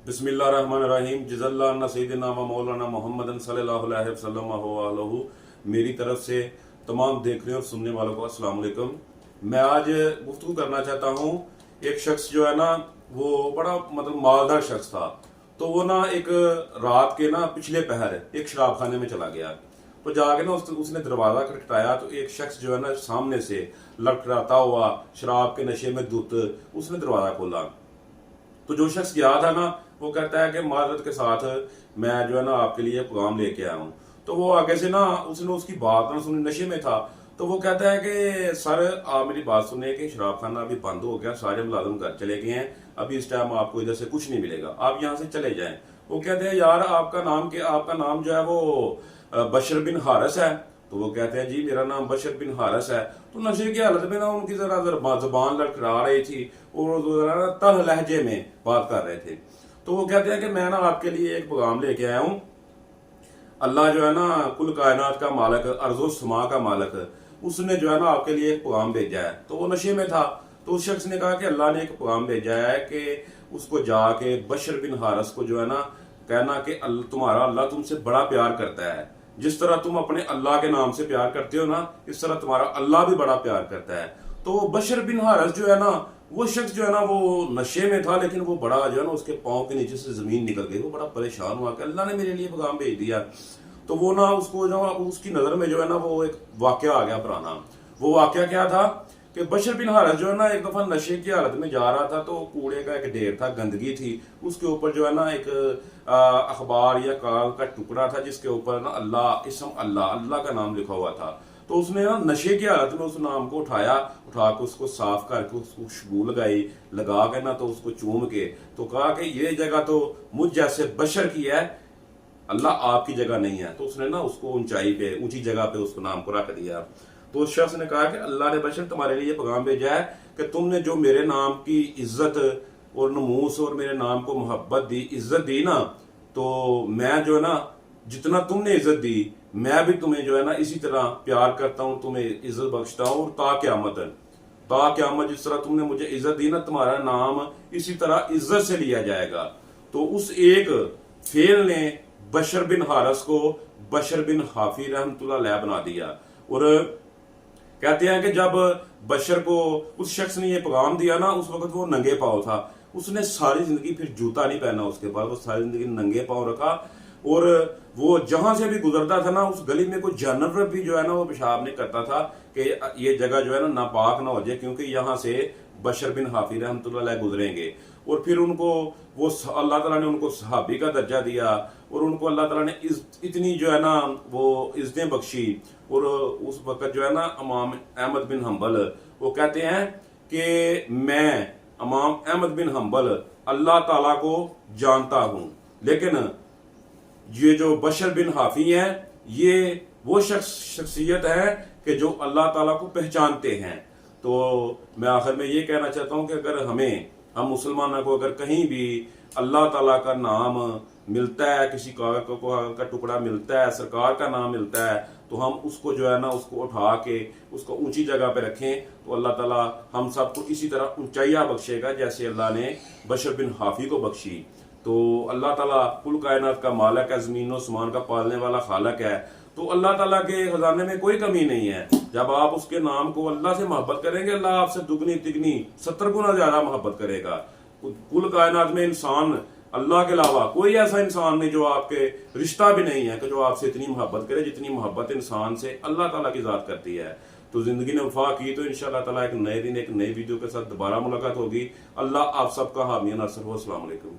बिस्मिल्लाहिर्रहमानिर्रहीम जज़ल्लाना सय्यिदना व मौलाना मोहम्मदन सल्लल्लाहु अलैहि वसल्लम अलैहि मेरी तरफ से तमाम देखने और सुनने वालों को अस्सलाम वालेकुम। मैं आज गुफ्तगू करना चाहता हूँ। एक शख्स जो है ना, वो बड़ा मतलब मालदार शख्स था। तो वो ना एक रात के ना पिछले पहर एक शराब खाने में चला गया। तो जाके ना उसने दरवाजा खटखटाया तो एक शख्स जो है ना सामने से लड़खड़ाता हुआ शराब के नशे में धुत उसने दरवाजा खोला। तो जो शख्स गया था ना, वो कहता है कि माजरत के साथ मैं जो है ना आपके लिए पैगाम लेके आया हूँ। तो वो आगे से ना उसने उसकी बात ना सुनी, नशे में था। तो वो कहता है कि सर आप मेरी बात सुनिए कि शराब खाना अभी बंद हो गया, सारे मुलाजिम घर चले गए हैं, अभी इस टाइम आपको इधर से कुछ नहीं मिलेगा, आप यहाँ से चले जाएं। वो कहते हैं यार आपका नाम जो है वो बशर बिन हारिस है। तो वो कहते हैं जी मेरा नाम बशर बिन हारिस है। तो नशे की हालत में ना उनकी जरा जुबान लड़खड़ा रही थी और जरा तह लहजे में बात कर रहे थे। तो वो कहते हैं कि मैं ना आपके लिए एक पैगाम लेके आया हूँ। अल्लाह जो है ना कुल कायनात का मालिक, अर्ज़ो समा का मालिक, उसने जो है ना आपके लिए एक पैगाम भेजा है। तो वो नशे में था। तो उस शख्स ने कहा कि अल्लाह ने एक पैगाम भेजा है कि उसको जाके बशर बिन हारिस को जो है ना कहना कि तुम्हारा अल्लाह तुमसे बड़ा प्यार करता है। जिस तरह तुम अपने अल्लाह के नाम से प्यार करते हो ना, इस तरह तुम्हारा अल्लाह भी बड़ा प्यार करता है। तो बशर बिन हारिस जो है ना, वो शख्स जो है ना वो नशे में था, लेकिन वो बड़ा जो है ना उसके पांव के नीचे से जमीन निकल गई। वो बड़ा परेशान हुआ कि अल्लाह ने मेरे लिए पैगाम भेज दिया। तो वो ना उसको जो उसकी नजर में जो है ना वो एक वाकया आ गया पुराना। वो वाकया क्या था कि बशर बिन हारिस जो है ना एक दफा नशे की हालत में जा रहा था। तो कूड़े का एक ढेर था, गंदगी थी, उसके ऊपर जो है ना एक अखबार या कागज का टुकड़ा था जिसके ऊपर ना अल्लाह का नाम लिखा हुआ था। तो उसने ना नशे की हालत में उस नाम को उठा के उसको साफ करके उसको खुशबू लगा के ना तो उसको चूम के तो कहा कि ये जगह तो मुझ जैसे बशर की है, अल्लाह आपकी जगह नहीं है। तो उसने ना उसको ऊंची जगह पे उसको नाम को रख दिया। तो उस शख्स ने कहा कि अल्लाह ने बशर तुम्हारे लिए पैगाम भेजा है कि तुमने जो मेरे नाम की इज्जत और नमूस और मेरे नाम को मोहब्बत दी, इज्जत दी ना, तो मैं जो है ना जितना तुमने इज्जत दी मैं भी तुम्हें जो है ना इसी तरह प्यार करता हूं, तुम्हें इज्जत बख्शता हूं। और ता क़यामत जिस तरह तुमने मुझे इज्जत दी ना, तुम्हारा नाम इसी तरह इज्जत से लिया जाएगा। तो उस एक फेल ने बशर बिन हारिस को बशर बिन हाफी रहमतुल्लाह अलैह बना दिया। और कहते हैं कि जब बशर को उस शख्स ने ये पैगाम दिया ना, उस वक्त वो नंगे पांव था। उसने सारी जिंदगी फिर जूता नहीं पहना, उसके बाद वो सारी जिंदगी नंगे पांव रखा। और वो जहां से भी गुजरता था ना, उस गली में कोई जानवर भी जो है ना वो पेशाब नहीं करता था कि ये जगह जो है ना नापाक ना हो जाए, क्योंकि यहाँ से बशर बिन हाफी रहमतुल्लाह अलैह गुजरेंगे। और फिर उनको वो अल्लाह ताला ने उनको सहाबी का दर्जा दिया और उनको अल्लाह ताला ने इतनी जो है ना वो इज्जतें बख्शी। और उस वक्त जो है ना इमाम अहमद बिन हम्बल वो कहते हैं कि मैं इमाम अहमद बिन हम्बल अल्लाह ताला को जानता हूं, लेकिन ये जो बशर बिन हाफी है ये वो शख्सियत है कि जो अल्लाह ताला को पहचानते हैं। तो मैं आखिर में ये कहना चाहता हूं कि अगर हम मुसलमानों को अगर कहीं भी अल्लाह ताला का नाम मिलता है, किसी कागज का टुकड़ा मिलता है, सरकार का नाम मिलता है, तो हम उसको जो है ना उसको उठा के उसको ऊंची जगह पे रखें। तो अल्लाह ताला हम सबको इसी तरह ऊंचाइयां बख्शेगा जैसे अल्लाह ने बशर बिन हाफी को बख्शी। तो अल्लाह ताला कुल कायनात का मालिक है, ज़मीन और आसमान का पालने वाला खालिक है। तो अल्लाह ताला के खजाने में कोई कमी नहीं है। जब आप उसके नाम को अल्लाह से मोहब्बत करेंगे, अल्लाह आपसे दुगनी तिगनी 70 गुना ज्यादा मोहब्बत करेगा। कुल कायनात में इंसान अल्लाह के अलावा कोई ऐसा इंसान नहीं जो आपके रिश्ता भी नहीं है कि जो आपसे इतनी मोहब्बत करे जितनी मोहब्बत इंसान से अल्लाह ताला की जात करती है। तो जिंदगी ने वफा की तो इंशाअल्लाह ताला एक नए दिन एक नई वीडियो के साथ दोबारा मुलाकात होगी। अल्लाह आप सबका हामी नासर हो। अस्सलाम वालेकुम।